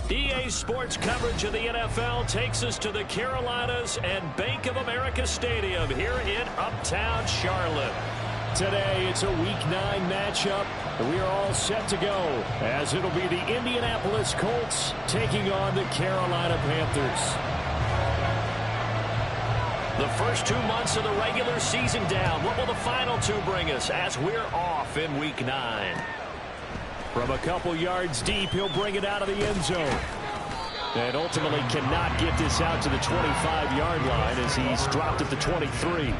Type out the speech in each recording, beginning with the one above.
EA Sports coverage of the NFL takes us to the Carolinas and Bank of America Stadium here in Uptown Charlotte. Today, it's a Week 9 matchup. We are all set to go as it'll be the Indianapolis Colts taking on the Carolina Panthers. The first 2 months of the regular season down. What will the final 2 bring us as we're off in Week 9? From a couple yards deep, he'll bring it out of the end zone. And ultimately cannot get this out to the 25-yard line as he's dropped at the 23.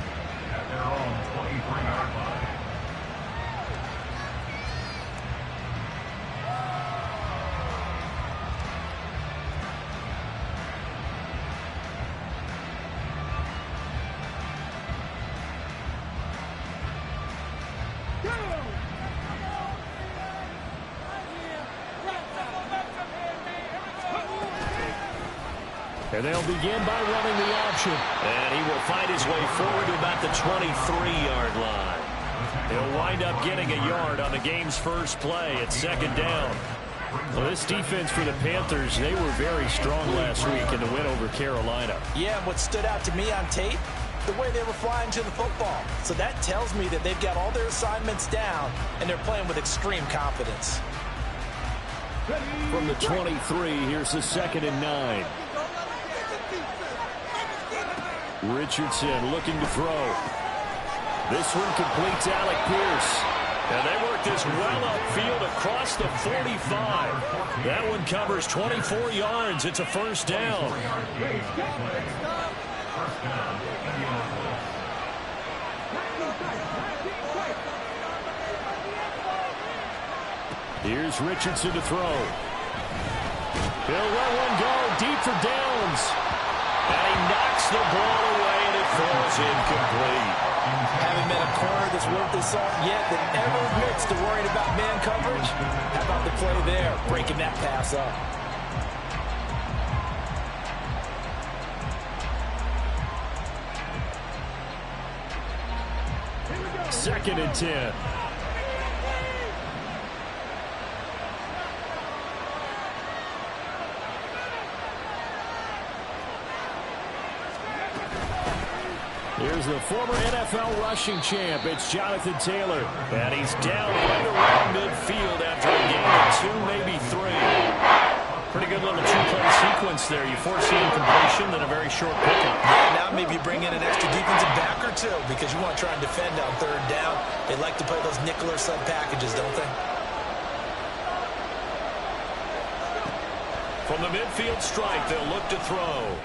And they'll begin by running the option. And he will find his way forward to about the 23-yard line. He'll wind up getting a yard on the game's first play at second down. Well, this defense for the Panthers, they were very strong last week in the win over Carolina. Yeah, and what stood out to me on tape, the way they were flying to the football. So that tells me that they've got all their assignments down, and they're playing with extreme confidence. From the 23, here's the 2nd and 9. Richardson looking to throw. This one completes Alec Pierce. And they work this well upfield across the 45. That one covers 24 yards. It's a first down. Here's Richardson to throw. He'll let one go deep for downs. And he knocks the ball away, and it falls incomplete. Haven't met a corner that's worth the salt yet that ever admits to worrying about man coverage. How about the play there, breaking that pass up? Second and 10. Here's the former NFL rushing champ. It's Jonathan Taylor. And he's down right around midfield after a gain of 2, maybe 3. Pretty good little 2-play sequence there. You force the incompletion, then a very short pickup. Yeah, now maybe bring in an extra defensive back or 2 because you want to try and defend on 3rd down. They like to play those nickel or sub packages, don't they? From the midfield stripe, they'll look to throw.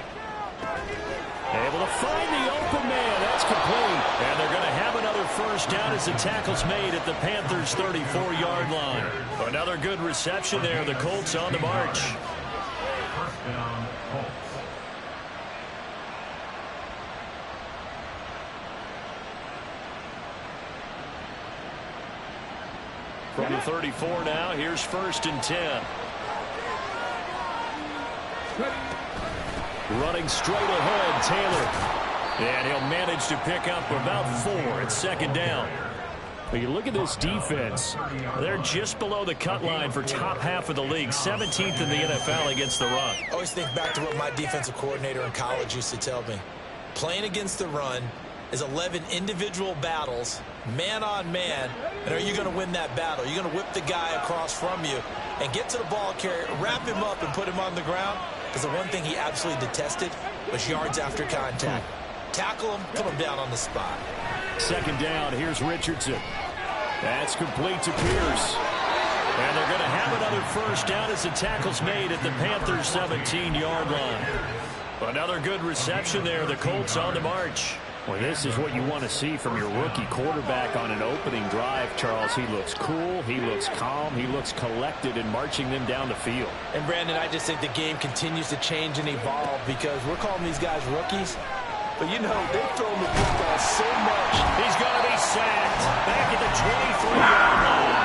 Able to find the open man. That's complete. And they're going to have another first down as the tackle's made at the Panthers' 34-yard line. Another good reception there. The Colts on the march. From the 34 now, here's 1st and 10. Running straight ahead, Taylor. And he'll manage to pick up about 4 at 2nd down. But you look at this defense. They're just below the cut line for top half of the league. 17th in the NFL against the run. I always think back to what my defensive coordinator in college used to tell me. Playing against the run is 11 individual battles, man on man. And are you going to win that battle? You're going to whip the guy across from you and get to the ball carrier, wrap him up, and put him on the ground. Because the one thing he absolutely detested was yards after contact. Tackle him, put him down on the spot. Second down, here's Richardson. That's complete to Pierce. And they're going to have another first down as the tackle's made at the Panthers' 17-yard line. Another good reception there. The Colts on the march. Well, this is what you want to see from your rookie quarterback on an opening drive, Charles. He looks cool. He looks calm. He looks collected in marching them down the field. And, Brandon, I just think the game continues to change and evolve because we're calling these guys rookies. But, you know, they've thrown the football so much. He's going to be sacked back at the 23-yard line.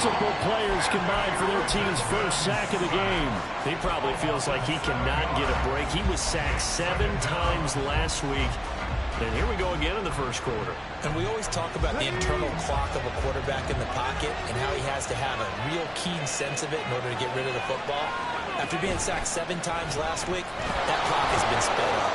Multiple players combined for their team's first sack of the game. He probably feels like he cannot get a break. He was sacked 7 times last week. And here we go again in the first quarter. And we always talk about the internal clock of a quarterback in the pocket and how he has to have a real keen sense of it in order to get rid of the football. After being sacked 7 times last week, that clock has been sped up.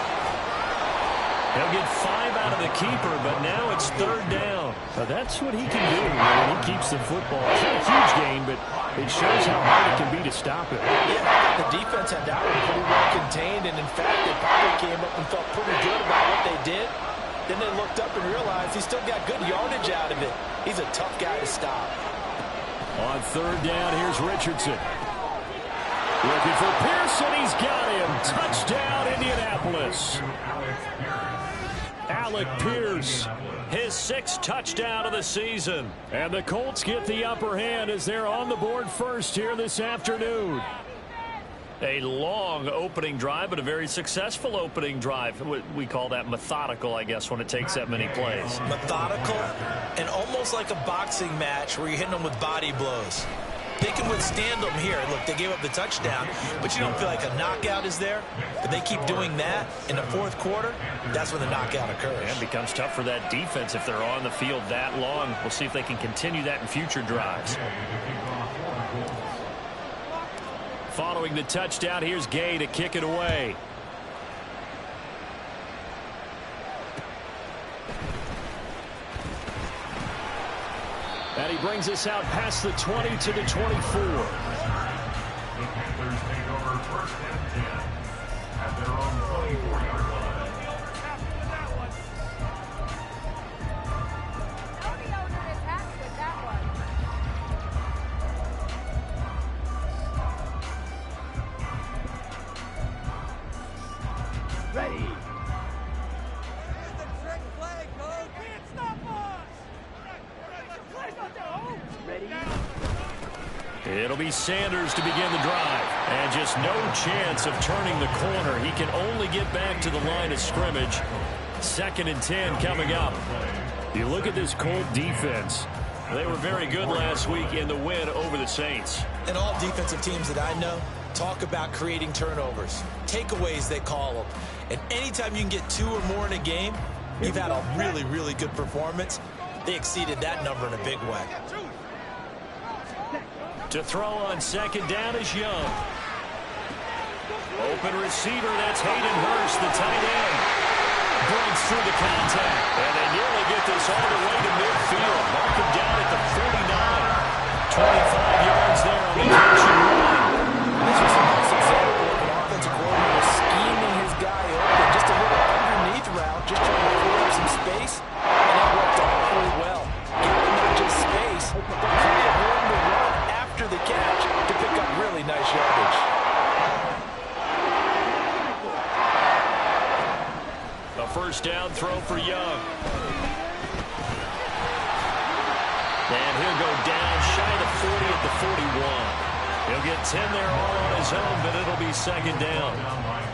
He'll get 5 out of the keeper, but now it's third down. That's what he can do when he keeps the football. It's not a huge gain, but it shows how hard it can be to stop it. Yeah, the defense had that one pretty well contained, and in fact, they probably came up and felt pretty good about what they did. Then they looked up and realized he still got good yardage out of it. He's a tough guy to stop. On third down, here's Richardson. Looking for Pearson. He's got him. Touchdown, Indianapolis. Alec Pierce, his 6th touchdown of the season. And the Colts get the upper hand as they're on the board first here this afternoon. A long opening drive, but a very successful opening drive. We call that methodical, I guess, when it takes that many plays. Methodical and almost like a boxing match where you're hitting them with body blows. They can withstand them here. Look, they gave up the touchdown, but you don't feel like a knockout is there. If they keep doing that in the fourth quarter, that's when the knockout occurs. And it becomes tough for that defense if they're on the field that long. We'll see if they can continue that in future drives. Following the touchdown, here's Gay to kick it away. And he brings us out past the 20 to the 24. The Panthers take over first and 10 at their own 24-yard line. Ready. It'll be Sanders to begin the drive. And just no chance of turning the corner. He can only get back to the line of scrimmage. 2nd and 10 coming up. You look at this Colt defense. They were very good last week in the win over the Saints. And all defensive teams that I know talk about creating turnovers. Takeaways, they call them. And anytime you can get 2 or more in a game, you've had a really, really good performance. They exceeded that number in a big way. To throw on 2nd down is Young. Open receiver, that's Hayden Hurst, the tight end. Breaks through the contact. And they nearly get this all the way to midfield. Mark him down at the 49. 25 yards there on the catch and run. This was a nice example of an offensive coordinator scheming his guy open. Just a little underneath route, just trying to clear up some space. And it worked out really well. Giving him not just space, but plenty of room to run after the catch to pick up really nice yardage. A first down throw for Young. And he'll go down shy of the 40 at the 41. He'll get 10 there all on his own, but it'll be 2nd down.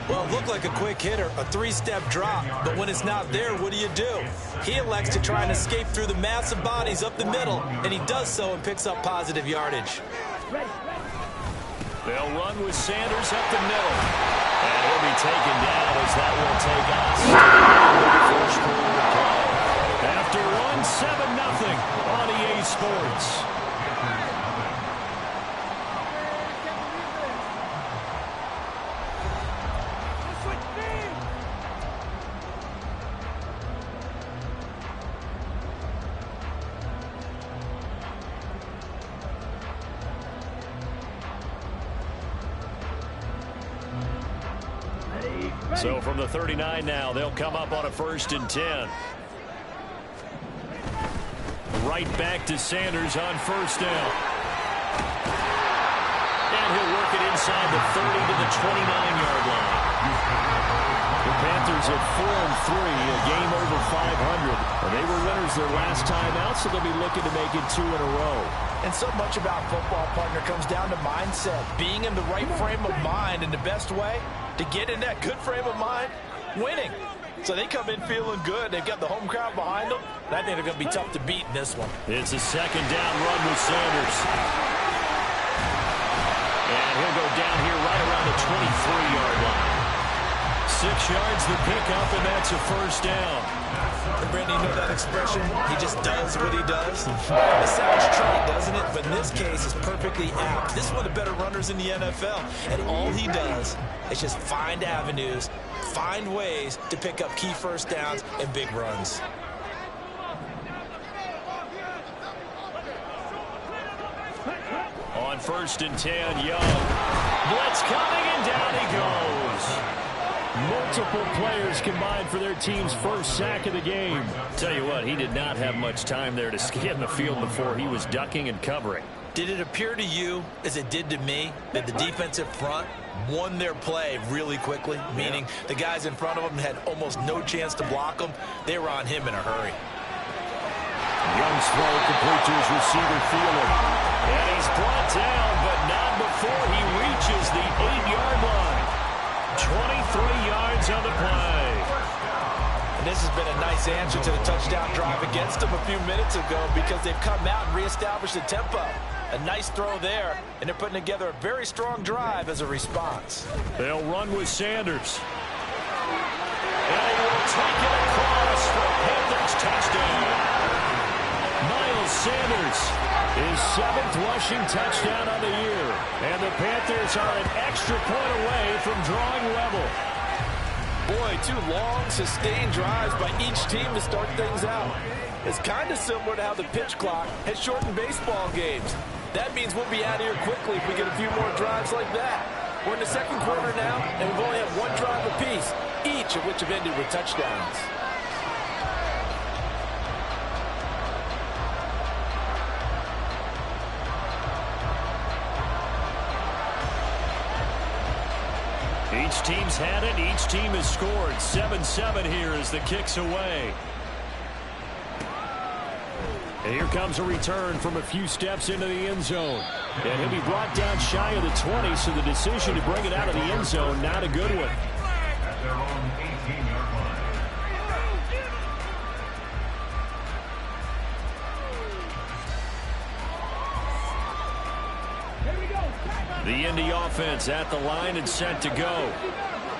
Well, it looked like a quick hitter, a 3-step drop, but when it's not there, what do? He elects to try and escape through the massive bodies up the middle, and he does so and picks up positive yardage. They'll run with Sanders up the middle. And he'll be taken down as that will take us to the first quarter play. After 1-7-0 on EA Sports. So from the 39 now, they'll come up on a 1st and 10. Right back to Sanders on first down. And he'll work it inside the 30 to the 29-yard line. The Panthers at 4-3, a game over 500. And they were winners their last time out, so they'll be looking to make it 2 in a row. And so much about football, partner, comes down to mindset. Being in the right frame of mind, and the best way to get in that good frame of mind, winning. So they come in feeling good. They've got the home crowd behind them. And I think they're going to be tough to beat in this one. It's a second down run with Sanders. And he'll go down here right around the 23-yard line. 6 yards the pickup, and that's a first down. And Brandon, you know that expression? He just does what he does. It sounds trite, doesn't it? But in this case, it's perfectly apt. This is one of the better runners in the NFL. And all he does is just find avenues, find ways to pick up key first downs and big runs. On 1st and 10, Young. Blitz coming, and down he goes. Multiple players combined for their team's first sack of the game. Tell you what, he did not have much time there to scan the field before he was ducking and covering. Did it appear to you, as it did to me, that the defensive front won their play really quickly? Meaning the guys in front of them had almost no chance to block them. They were on him in a hurry. Young's throw complete to his receiver, Thielen. And he's brought down, but not before he reaches the 8-yard line. 23 yards on the play. And this has been a nice answer to the touchdown drive against them a few minutes ago, because they've come out and reestablished the tempo. A nice throw there, and they're putting together a very strong drive as a response. They'll run with Sanders. And he will take it across for a Panthers touchdown. Miles Sanders, his 7th rushing touchdown on the year. And the Panthers are an extra point away from drawing level. Boy, 2 long, sustained drives by each team to start things out. It's kind of similar to how the pitch clock has shortened baseball games. That means we'll be out of here quickly if we get a few more drives like that. We're in the second quarter now, and we've only had 1 drive apiece, each of which have ended with touchdowns. Each team's had it. Each team has scored. 7-7 here as the kick's away. And here comes a return from a few steps into the end zone. And he'll be brought down shy of the 20, so the decision to bring it out of the end zone, not a good one. At their own 18-yard line. The Indy offense at the line and set to go.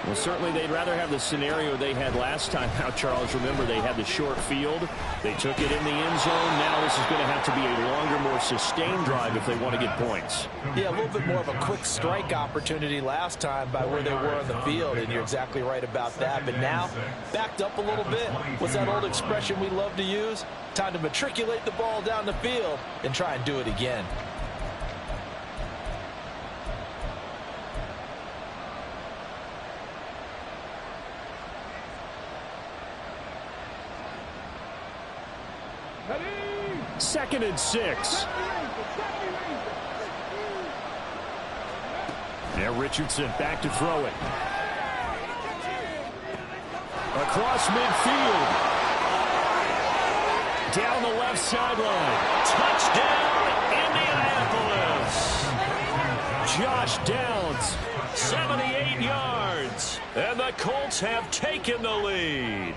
Well, certainly they'd rather have the scenario they had last time out, Charles. Remember, they had the short field. They took it in the end zone. Now this is going to have to be a longer, more sustained drive if they want to get points. Yeah, a little bit more of a quick strike opportunity last time by where they were on the field, and you're exactly right about that. But now, backed up a little bit. What's that old expression we love to use? Time to matriculate the ball down the field and try and do it again. Second and 6. Now Richardson back to throw it. Across midfield. Down the left sideline. Touchdown, Indianapolis. Josh Downs, 78 yards. And the Colts have taken the lead.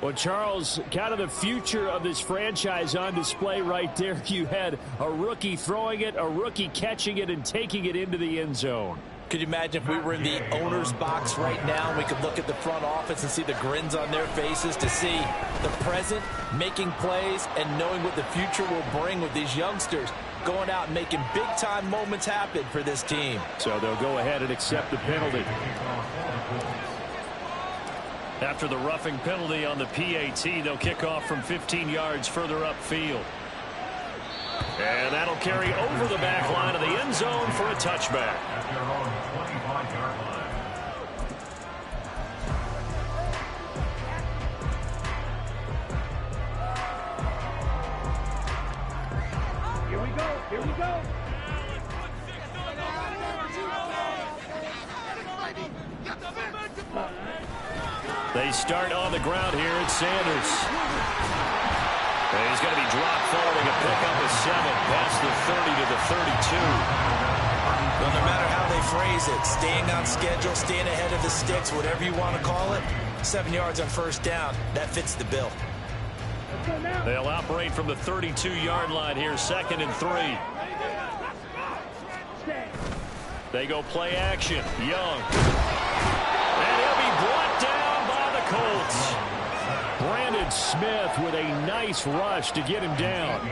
Well, Charles, kind of the future of this franchise on display right there. You had a rookie throwing it, a rookie catching it, and taking it into the end zone. Could you imagine if we were in the owner's box right now and we could look at the front office and see the grins on their faces, to see the present making plays and knowing what the future will bring with these youngsters going out and making big-time moments happen for this team. So they'll go ahead and accept the penalty. After the roughing penalty on the PAT, they'll kick off from 15 yards further upfield. And that'll carry over the back line of the end zone for a touchback. At their own 25-yard line. Here we go. They start on the ground here at Sanders. And he's going to be dropped following a pickup of 7 past the 30 to the 32. Well, no matter how they phrase it, staying on schedule, staying ahead of the sticks, whatever you want to call it, 7 yards on first down, that fits the bill. They'll operate from the 32-yard line here, 2nd and 3. They go play action. Young. And he'll be brought down by the Colts. Brandon Smith with a nice rush to get him down.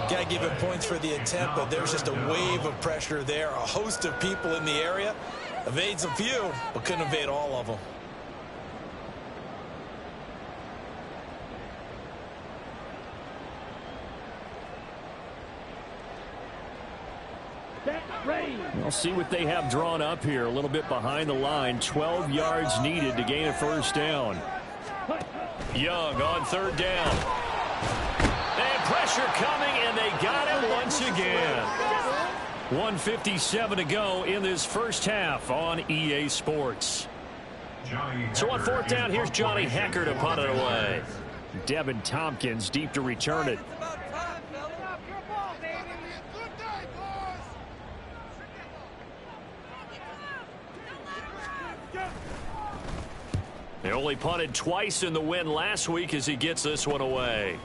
Got to give him points for the attempt, but there's just a wave of pressure there. A host of people in the area. Evades a few, but couldn't evade all of them. We'll see what they have drawn up here. A little bit behind the line. 12 yards needed to gain a first down. Young on 3rd down. And pressure coming, and they got him once again. 1:57 to go in this first half on EA Sports. So on 4th down, here's Johnny Hecker to punt it away. Devin Tompkins deep to return it. They only punted twice in the win last week as he gets this one away.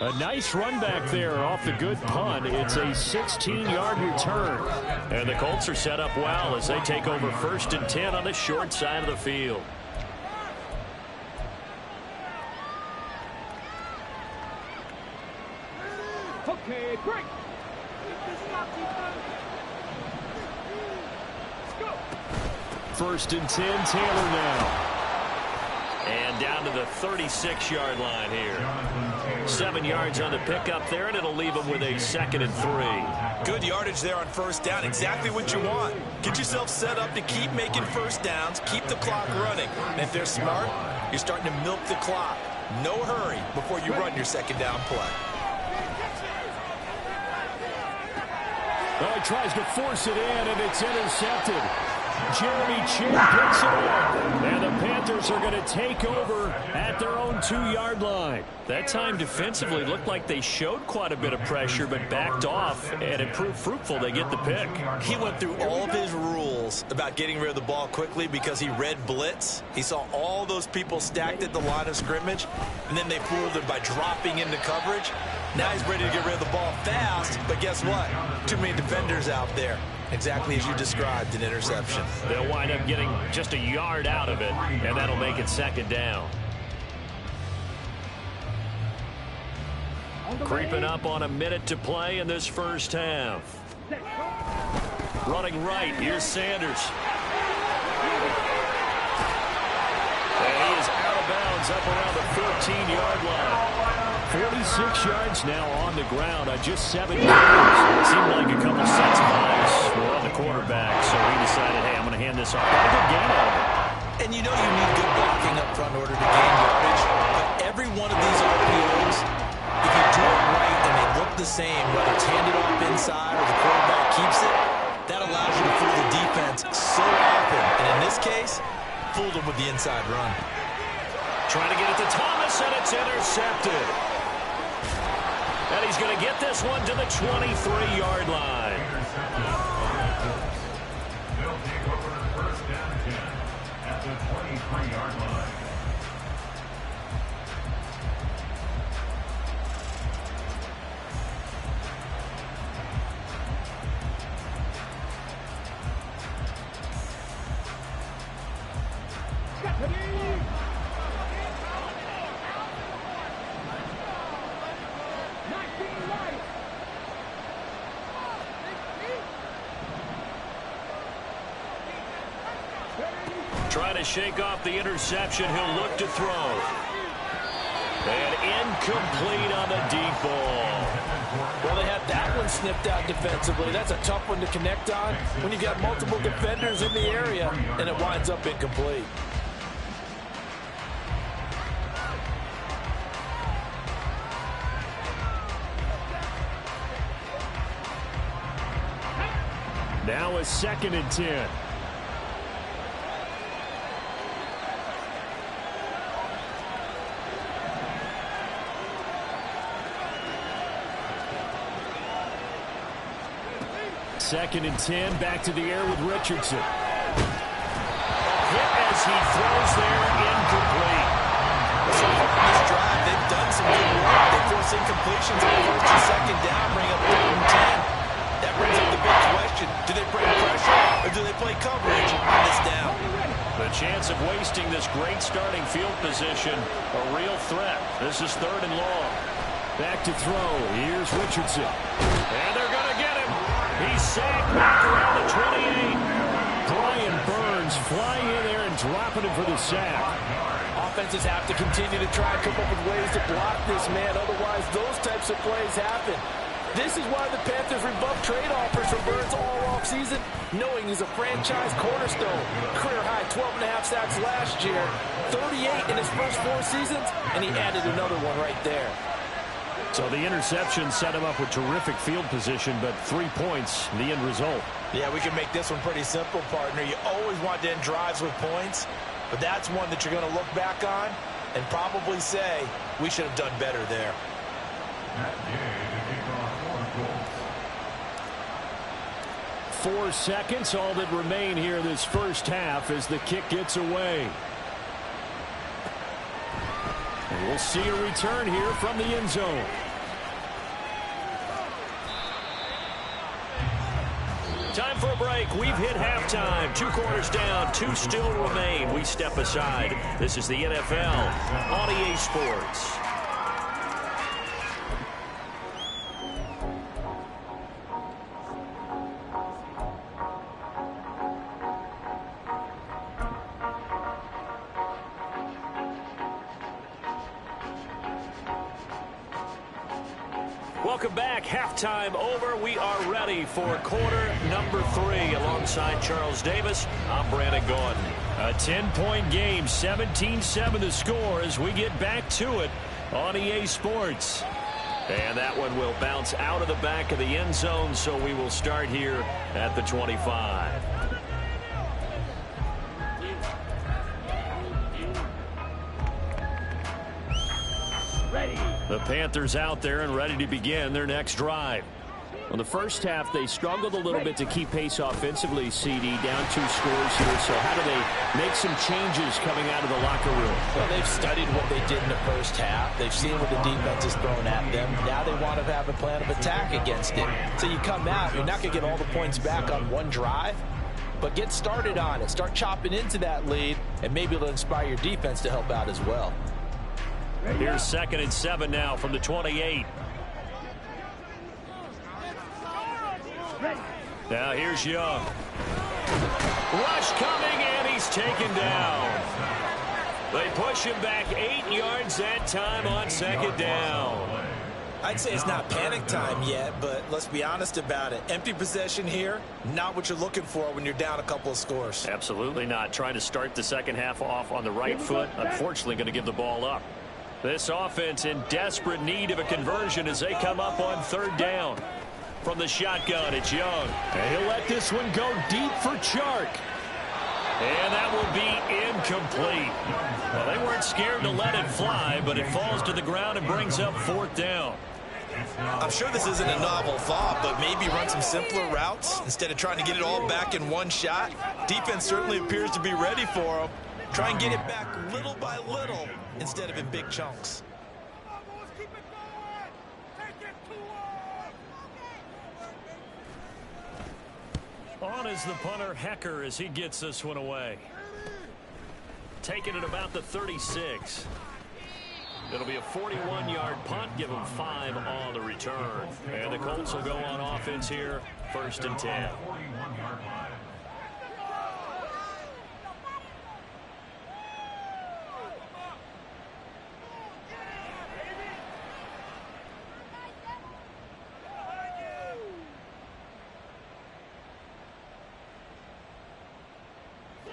A nice run back there off the good punt. It's a 16-yard return. And the Colts are set up well as they take over 1st and 10 on the short side of the field. Okay, break. 1st and 10, Taylor now. And down to the 36-yard line here. 7 yards on the pickup there, and it'll leave them with a 2nd and 3. Good yardage there on first down. Exactly what you want. Get yourself set up to keep making first downs, keep the clock running. And if they're smart, you're starting to milk the clock. No hurry before you run your 2nd down play. Oh, he tries to force it in, and it's intercepted. Jeremy Chin picks it up. And the Panthers are going to take over at their own 2-yard line. That time defensively looked like they showed quite a bit of pressure, but backed off, and it proved fruitful. They get the pick. He went through all of his rules about getting rid of the ball quickly because he read blitz. He saw all those people stacked at the line of scrimmage, and then they fooled him by dropping into coverage. Now he's ready to get rid of the ball fast, but guess what? Too many defenders out there. Exactly as you described, an interception. They'll wind up getting just a yard out of it, and that'll make it 2nd down. Creeping up on a minute to play in this first half. Running right, here's Sanders. And he is out of bounds up around the 14-yard line. 46 yards now on the ground on just 7 yards. It seemed like a couple sets of eyes were on the quarterback, so he decided, hey, I'm going to hand this off. Got a good gain out of it. And you know you need good blocking up front in order to gain yardage. But every one of these RPOs, if you do it right and they look the same, whether it's handed off inside or the quarterback keeps it, that allows you to fool the defense so often. And in this case, fooled them with the inside run. Trying to get it to Thomas, and it's intercepted. And he's going to get this one to the 23-yard line. They'll take over the 1st and 10 at the 23-yard line. Trying to shake off the interception. He'll look to throw. And incomplete on the deep ball. Well, they had that one snipped out defensively. That's a tough one to connect on when you've got multiple defenders in the area, and it winds up incomplete. Now a 2nd and 10. Second and 10, back to the air with Richardson. Hit as he throws there, incomplete. So far in this drive, they've done some good work. They force incompletions on 1st and 2nd down, bring up 3rd and 10. That brings up the big question. Do they bring pressure or do they play coverage on this down? The chance of wasting this great starting field position, a real threat. This is 3rd and long. Back to throw. Here's Richardson. And they're going to get him. He's sacked back around the 28. Brian Burns flying in there and dropping him for the sack. Offenses have to continue to try and come up with ways to block this man. Otherwise, those types of plays happen. This is why the Panthers rebuffed trade offers for Burns all offseason, knowing he's a franchise cornerstone. Career-high 12.5 sacks last year, 38 in his first 4 seasons, and he added another one right there. So the interception set him up with terrific field position, but 3 points, the end result. Yeah, we can make this one pretty simple, partner. You always want to end drives with points, but that's one that you're going to look back on and probably say, we should have done better there. That day, the kickoff 4 seconds, all that remain here this first half as the kick gets away. And we'll see a return here from the end zone. Time for a break. We've hit halftime. 2 quarters down, 2 still remain. We step aside. This is the NFL on EA Sports. Welcome back. Halftime over. We are ready for quarter number 3. Alongside Charles Davis, I'm Brandon Gordon. A 10-point game, 17-7 the score as we get back to it on EA Sports. And that one will bounce out of the back of the end zone, so we will start here at the 25. The Panthers out there and ready to begin their next drive. On the first half, they struggled a little bit to keep pace offensively, CD, down 2 scores here. So how do they make some changes coming out of the locker room? Well, they've studied what they did in the first half. They've seen what the defense is throwing at them. Now they want to have a plan of attack against it. So you come out, you're not going to get all the points back on one drive, but get started on it. Start chopping into that lead, and maybe it'll inspire your defense to help out as well. Here's 2nd and 7 now from the 28. Now here's Young. Rush coming, and he's taken down. They push him back 8 yards that time on 2nd down. I'd say it's not panic time yet, but let's be honest about it. Empty possession here, not what you're looking for when you're down a couple of scores. Absolutely not. Trying to start the second half off on the right foot. Unfortunately, going to give the ball up. This offense in desperate need of a conversion as they come up on 3rd down. From the shotgun, it's Young. And he'll let this one go deep for Chark. And that will be incomplete. Well, they weren't scared to let it fly, but it falls to the ground and brings up 4th down. I'm sure this isn't a novel thought, but maybe run some simpler routes instead of trying to get it all back in one shot. Defense certainly appears to be ready for them. Try and get it back little by little instead of in big chunks. On is the punter, Hecker, as he gets this one away. Taking it about the 36. It'll be a 41-yard punt, give them 5 on the return. And the Colts will go on offense here, 1st and 10.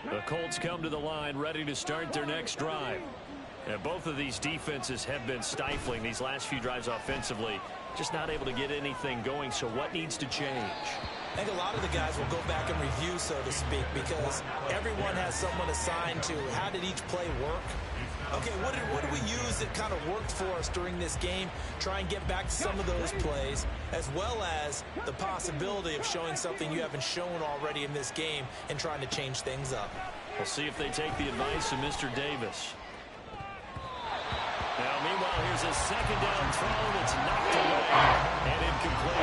The Colts come to the line ready to start their next drive. And both of these defenses have been stifling these last few drives offensively. Just not able to get anything going. So what needs to change? I think a lot of the guys will go back and review, so to speak, because everyone has someone assigned to how did each play work. Okay, what did we use that kind of worked for us during this game? Try and get back to some of those plays, as well as the possibility of showing something you haven't shown already in this game and trying to change things up. We'll see if they take the advice of Mr. Davis. Now, meanwhile, here's a second down throw that's knocked away and incomplete.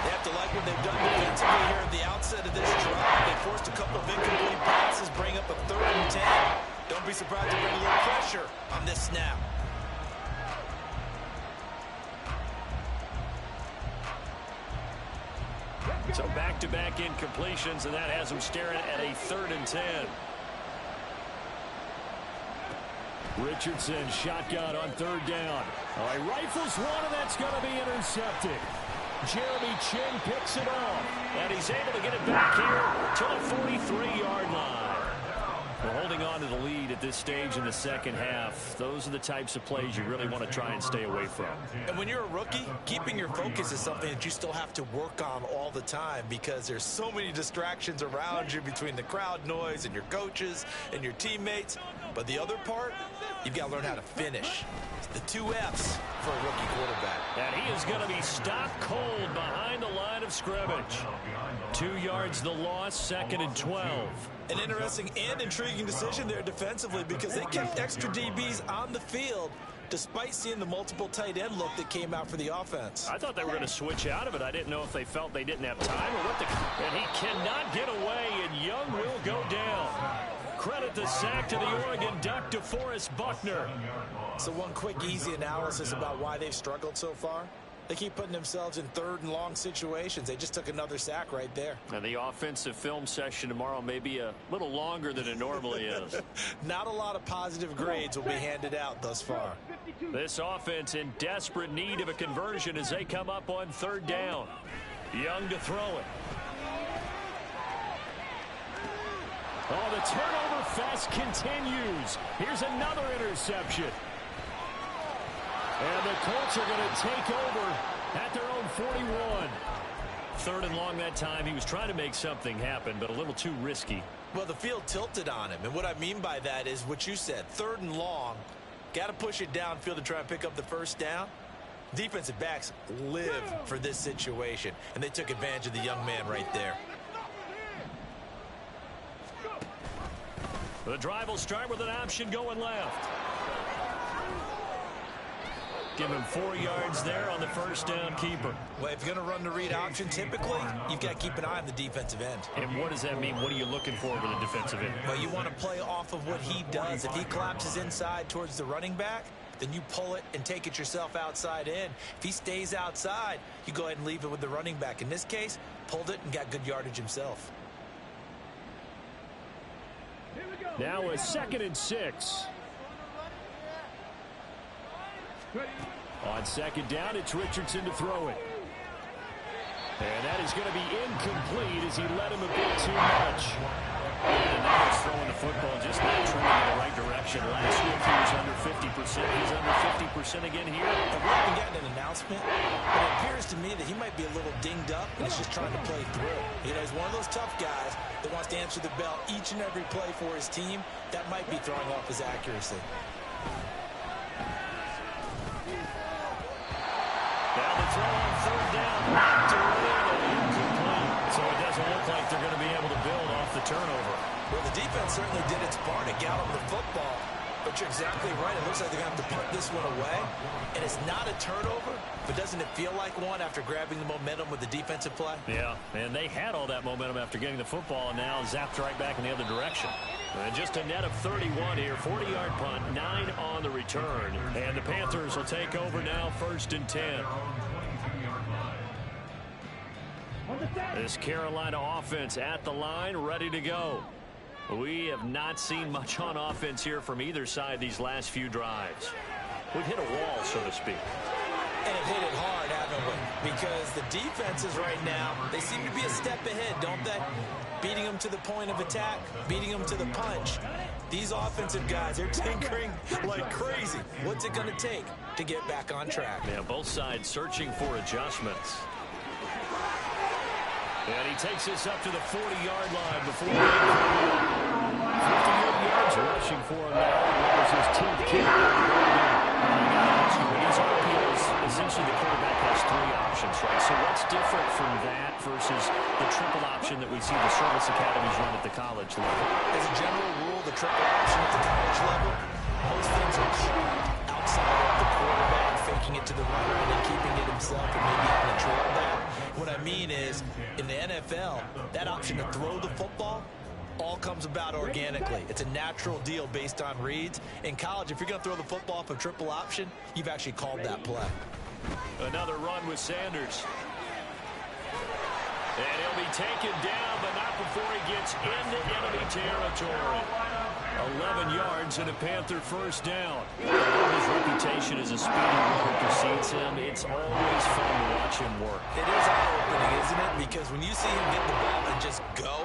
They have to like what they've done defensively here at the outset of this drive. They forced a couple of incomplete passes, bring up a 3rd and 10. Don't be surprised to bring a little pressure on this snap. So back-to-back incompletions, and that has them staring at a 3rd and 10. Richardson shotgun on 3rd down. All right, rifles one, and that's going to be intercepted. Jeremy Chin picks it off, and he's able to get it back here to the 43-yard line. We're holding on to the lead at this stage in the second half. Those are the types of plays you really want to try and stay away from. And when you're a rookie, keeping your focus is something that you still have to work on all the time because there's so many distractions around you between the crowd noise and your coaches and your teammates. But the other part, you've got to learn how to finish. It's the 2 F's for a rookie quarterback. And he is going to be stopped cold behind the line of scrimmage. 2 yards the loss, 2nd and 12. An interesting and intriguing decision there defensively because they kept extra DBs on the field despite seeing the multiple tight end look that came out for the offense. I thought they were going to switch out of it. I didn't know if they felt they didn't have time or what. And he cannot get away, and Young will go down. Credit the sack to the Oregon Duck, DeForest Buckner. So one quick, easy analysis about why they've struggled so far. They keep putting themselves in 3rd and long situations. They just took another sack right there. And the offensive film session tomorrow may be a little longer than it normally is. Not a lot of positive grades will be handed out thus far. This offense in desperate need of a conversion as they come up on 3rd down. Young to throw it. Oh, the turnover fest continues. Here's another interception. And the Colts are going to take over at their own 41. 3rd and long that time. He was trying to make something happen, but a little too risky. Well, the field tilted on him. And what I mean by that is what you said. 3rd and long. Got to push it downfield to try and pick up the 1st down. Defensive backs live for this situation. And they took advantage of the young man right there. The drive will start with an option going left. Give him 4 yards there on the 1st down keeper. Well, if you're going to run the read option, typically, you've got to keep an eye on the defensive end. And what does that mean? What are you looking for with the defensive end? Well, you want to play off of what he does. If he collapses inside towards the running back, then you pull it and take it yourself outside in. If he stays outside, you go ahead and leave it with the running back. In this case, pulled it and got good yardage himself. Now a 2nd and 6. On 2nd down, it's Richardson to throw it. And that is going to be incomplete as he led him a bit too much. And now he's throwing the football just not trending in the right direction. Last week he was under 50%. He's under 50% again here. We haven't gotten an announcement, but it appears to me that he might be a little dinged up and he's just trying to play through. You know, he's one of those tough guys that wants to answer the bell each and every play for his team. That might be throwing off his accuracy. Now the throw on 3rd down. Knocked away and incomplete. So it doesn't look like they're going to be able to build off the turnover. Well, the defense certainly did its part to gallop the football. But you're exactly right. It looks like they're going to have to punt this one away. And it's not a turnover, but doesn't it feel like one after grabbing the momentum with the defensive play? Yeah, and they had all that momentum after getting the football and now zapped right back in the other direction. And just a net of 31 here, 40-yard punt, 9 on the return. And the Panthers will take over now, 1st and 10. This Carolina offense at the line, ready to go. We have not seen much on offense here from either side these last few drives. We've hit a wall, so to speak. And have hit it hard, haven't we? Because the defenses right now, they seem to be a step ahead, don't they? Beating them to the point of attack, beating them to the punch. These offensive guys, they're tinkering like crazy. What's it going to take to get back on track? Yeah, both sides searching for adjustments. And he takes this up to the 40-yard line before he 58 yards rushing for him now. That was his 10th kick. When he's RPOs, essentially the quarterback has 3 options, right? So what's different from that versus the triple option that we see the service academies run at the college level? As a general rule, the triple option at the college level, most things are called outside of the quarterback, faking it to the runner and then keeping it himself and maybe having a trail back. What I mean is, in the NFL, that option to throw the football all comes about organically. It's a natural deal based on reads. In college, if you're going to throw the football off a triple option, you've actually called that play. Another run with Sanders. And he'll be taken down, but not before he gets into enemy territory. 11 yards and a Panther first down. His reputation as a speedy runner precedes him. It's always fun to watch him work. It is eye-opening, isn't it? Because when you see him get the ball and just go,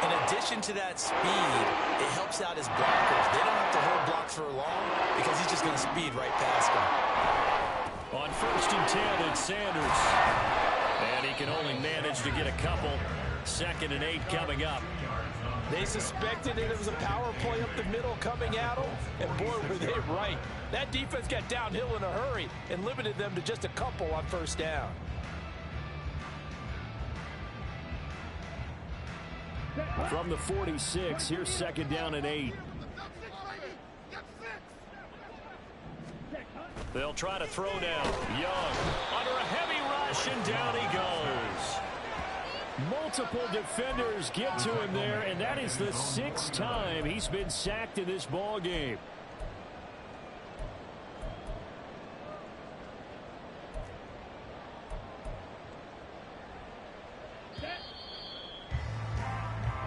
in addition to that speed, it helps out his blockers. They don't have to hold blocks for long because he's just going to speed right past them. On 1st and 10, it's Sanders. And he can only manage to get a couple. 2nd and 8 coming up. They suspected it was a power play up the middle coming at them, and boy, were they right. That defense got downhill in a hurry and limited them to just a couple on 1st down. From the 46, here's 2nd down and 8. They'll try to throw now. Young under a heavy rush, and down he goes. Multiple defenders get to him there, and that is the 6th time he's been sacked in this ball game.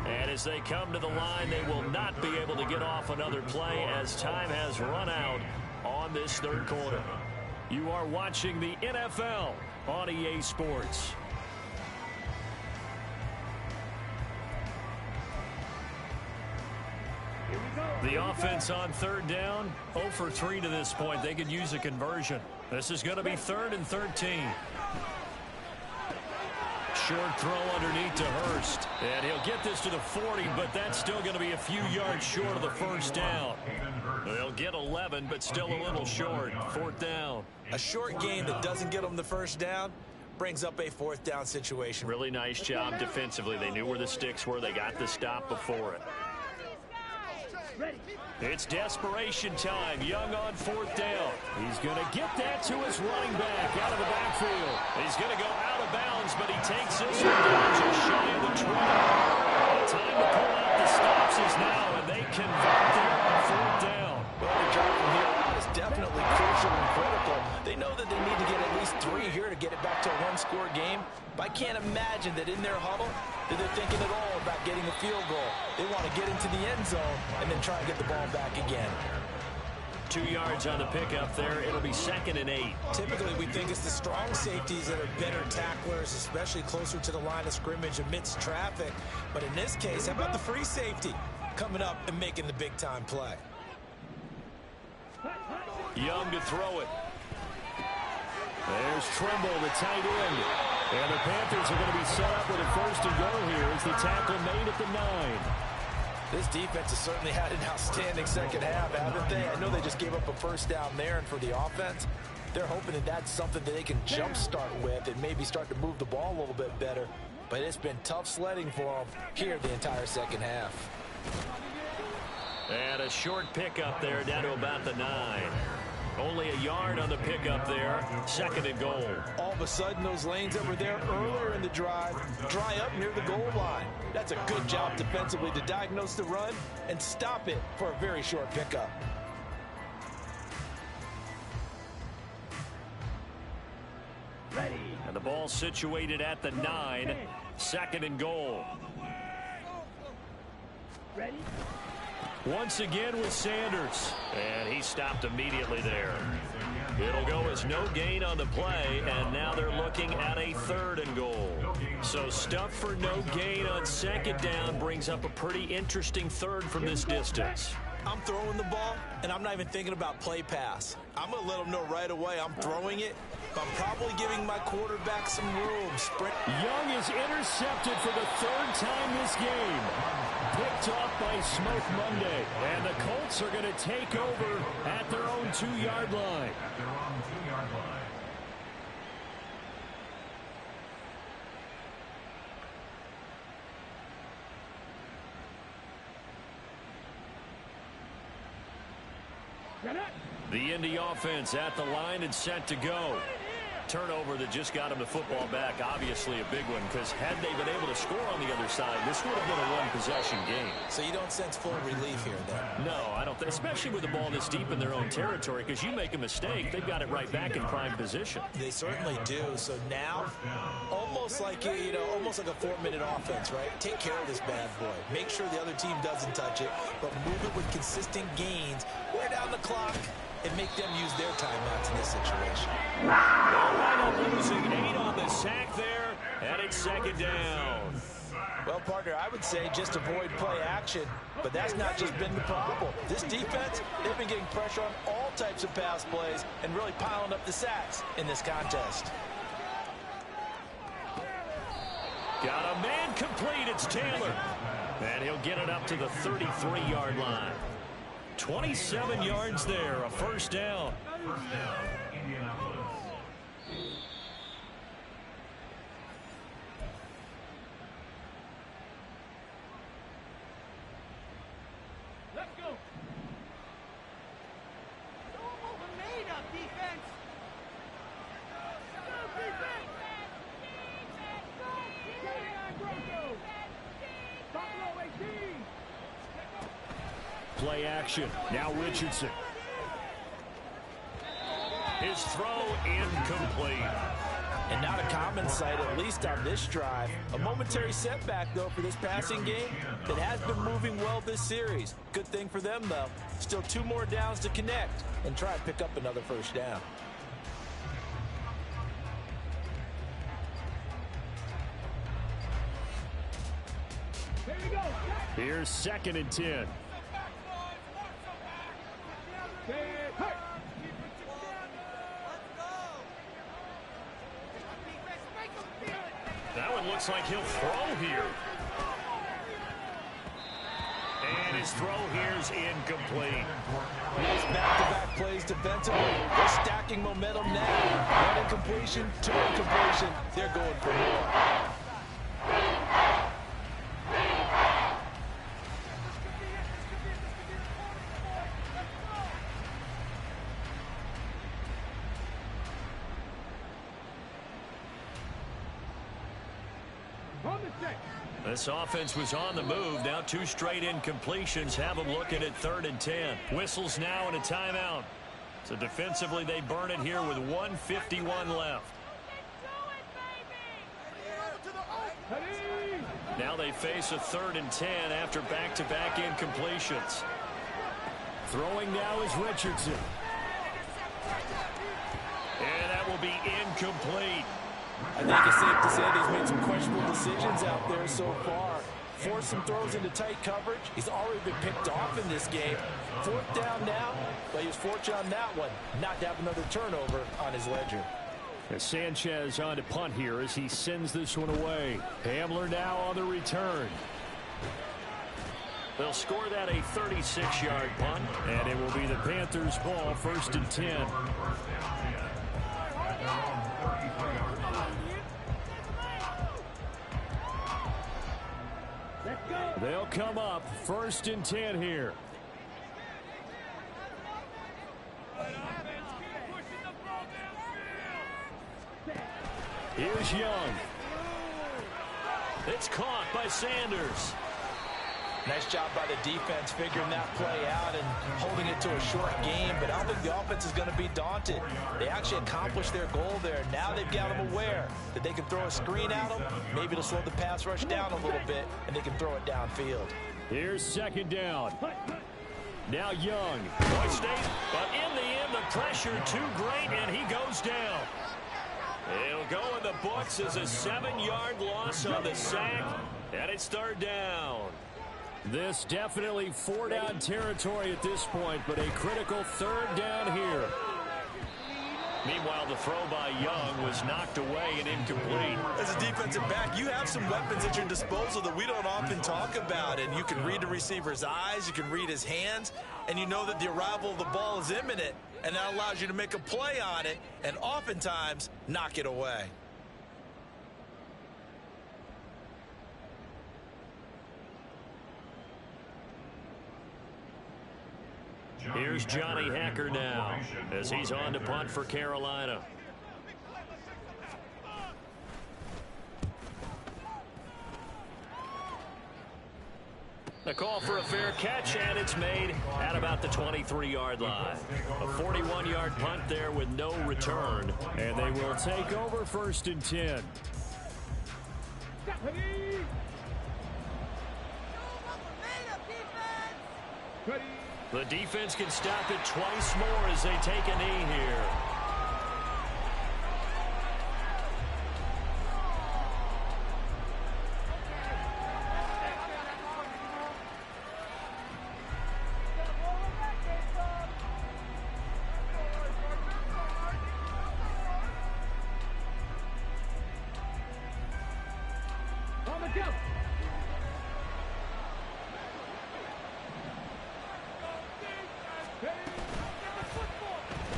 And as they come to the line, they will not be able to get off another play as time has run out on this 3rd quarter. You are watching the NFL on EA Sports. The offense on 3rd down, 0 for 3 to this point. They could use a conversion. This is going to be 3rd and 13. Short throw underneath to Hurst. And he'll get this to the 40, but that's still going to be a few yards short of the 1st down. They'll get 11, but still a little short. 4th down. A short gain that doesn't get them the 1st down brings up a 4th down situation. Really nice job defensively. They knew where the sticks were. They got the stop before it. It's desperation time. Young on 4th down. He's going to get that to his running back out of the backfield. He's going to go out of bounds, but he takes this one down just shy of the 20. The time to pull out the stops is now, and they convert there on 4th down. Well, the drive from here out is definitely crucial and critical. They know that they need to get at least 3 here to get it back to a 1-score game. But I can't imagine that in their huddle that they're thinking at all about getting a field goal. They want to get into the end zone and then try and get the ball back again. 2 yards on the pickup there. It'll be 2nd and 8. Typically, we think it's the strong safeties that are better tacklers, especially closer to the line of scrimmage amidst traffic. But in this case, how about the free safety coming up and making the big-time play? Young to throw it. There's Trimble, the tight end. And the Panthers are going to be set up with a 1st and goal here as the tackle made at the 9. This defense has certainly had an outstanding 2nd half, haven't they? I know they just gave up a 1st down there, and for the offense, they're hoping that that's something that they can jumpstart with and maybe start to move the ball a little bit better. But it's been tough sledding for them here the entire 2nd half. And a short pickup there down to about the 9. Only a yard on the pickup there. 2nd and goal. All of a sudden, those lanes that were there earlier in the drive dry up near the goal line. That's a good job defensively to diagnose the run and stop it for a very short pickup. And the ball situated at the 9. 2nd and goal. Ready? Once again with Sanders. And he stopped immediately there. It'll go as no gain on the play, and now they're looking at a 3rd and goal. So stuff for no gain on 2nd down brings up a pretty interesting 3rd from this distance. I'm throwing the ball, and I'm not even thinking about play pass. I'm going to let them know right away I'm throwing it. I'm probably giving my quarterback some room. Young is intercepted for the 3rd time this game. Picked off by Smoke Monday. And the Colts are going to take over at their own 2-yard line. The Indy offense at the line and set to go. Turnover that just got him the football back. Obviously a big one, because had they been able to score on the other side, this would have been a one-possession game. So you don't sense full relief here, then? No, I don't. Especially with the ball this deep in their own territory, because you make a mistake, they've got it right back in prime position. They certainly do. So now, almost like almost like a 4-minute offense, right? Take care of this bad boy. Make sure the other team doesn't touch it, but move it with consistent gains. Wear down the clock and make them use their timeouts in this situation. They'll wind up losing 8 on the sack there, and it's 2nd down. Well, partner, I would say just avoid play action, but that's not just been the problem. This defense, they've been getting pressure on all types of pass plays and really piling up the sacks in this contest. Got a man complete. It's Taylor. And he'll get it up to the 33-yard line. 27 yards there, a 1st down. Let's go. Made up defense. Play action. Now Richardson. His throw incomplete. And not a common sight, at least on this drive. A momentary setback, though, for this passing game that has been moving well this series. Good thing for them, though. Still 2 more downs to connect and try and pick up another 1st down. Here we go. Here's 2nd and 10. That one looks like he'll throw here. And his throw here's incomplete. Nice back-to-back plays defensively. They're stacking momentum now. 1 incompletion, 2 incompletion. They're going for more. This offense was on the move. Now 2 straight incompletions have them looking at 3rd and 10. Whistles now and a timeout. So defensively they burn it here with 1:51 left. Now they face a 3rd and 10 after back-to-back incompletions. Throwing now is Richardson. And that will be incomplete. I think it's safe to say that he's made some questionable decisions out there so far. Forced some throws into tight coverage. He's already been picked off in this game. 4th down now, but he was fortunate on that one not to have another turnover on his ledger. As Sanchez on to punt here as he sends this one away. Hamler now on the return. They'll score that a 36-yard punt, and it will be the Panthers' ball, 1st and 10. They'll come up 1st and 10 here. Here's Young. It's caught by Sanders. Nice job by the defense figuring that play out and holding it to a short game, but I don't think the offense is going to be daunted. They actually accomplished their goal there. Now they've got them aware that they can throw a screen at them. Maybe it'll slow the pass rush down a little bit, and they can throw it downfield. Here's 2nd down. Now Young. Boy State, but in the end, the pressure too great, and he goes down. It'll go in the books as a 7-yard loss on the sack, and it's third down. This definitely 4-down territory at this point, but a critical third down here. Meanwhile, the throw by Young was knocked away and incomplete. As a defensive back, you have some weapons at your disposal that we don't often talk about. And you can read the receiver's eyes, you can read his hands, and you know that the arrival of the ball is imminent. And that allows you to make a play on it and oftentimes knock it away. Here's Johnny Hacker now as he's on to punt for Carolina. A call for a fair catch, and it's made at about the 23-yard line. A 41-yard punt there with no return, and they will take over 1st and 10. The defense can stop it twice more as they take a knee here.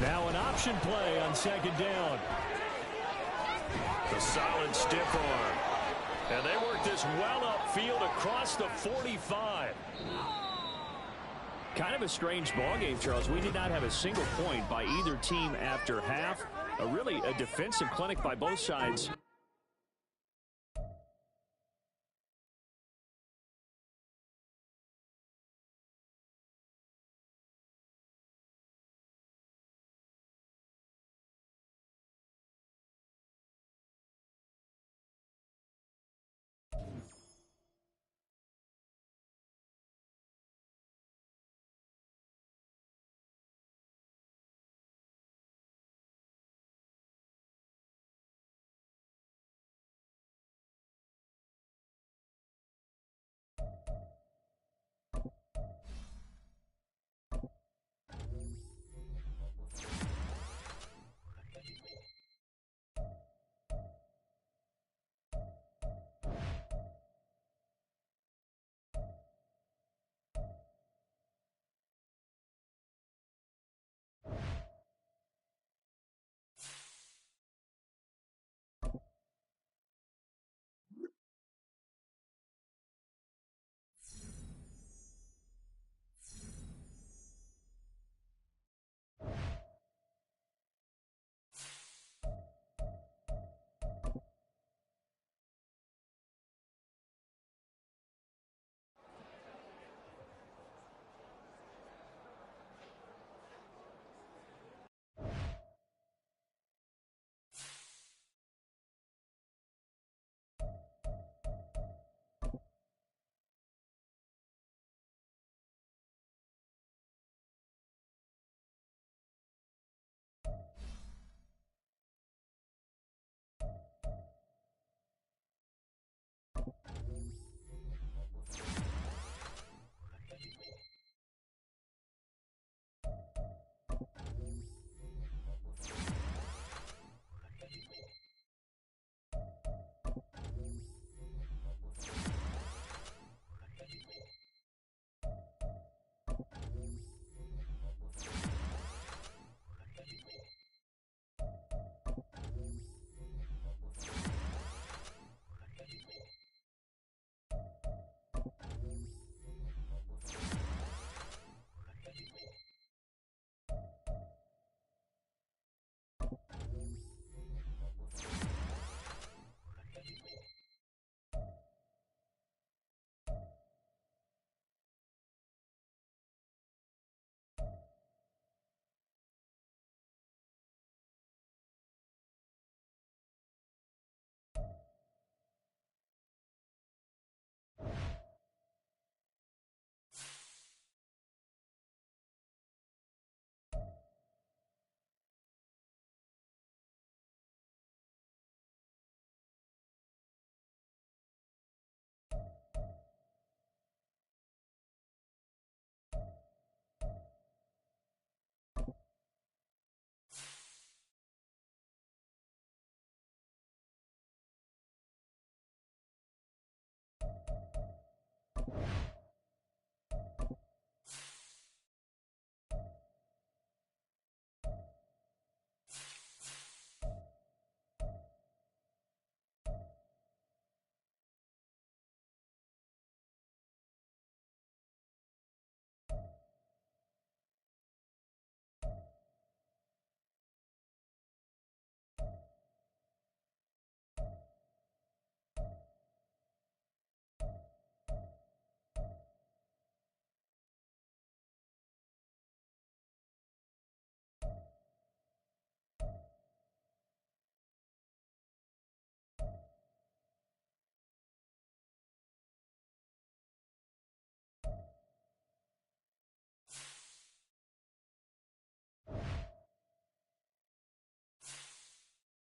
Now an option play on 2nd down. A solid stiff arm. And they work this well upfield across the 45. Kind of a strange ball game, Charles. We did not have a single point by either team after half. Really a defensive clinic by both sides.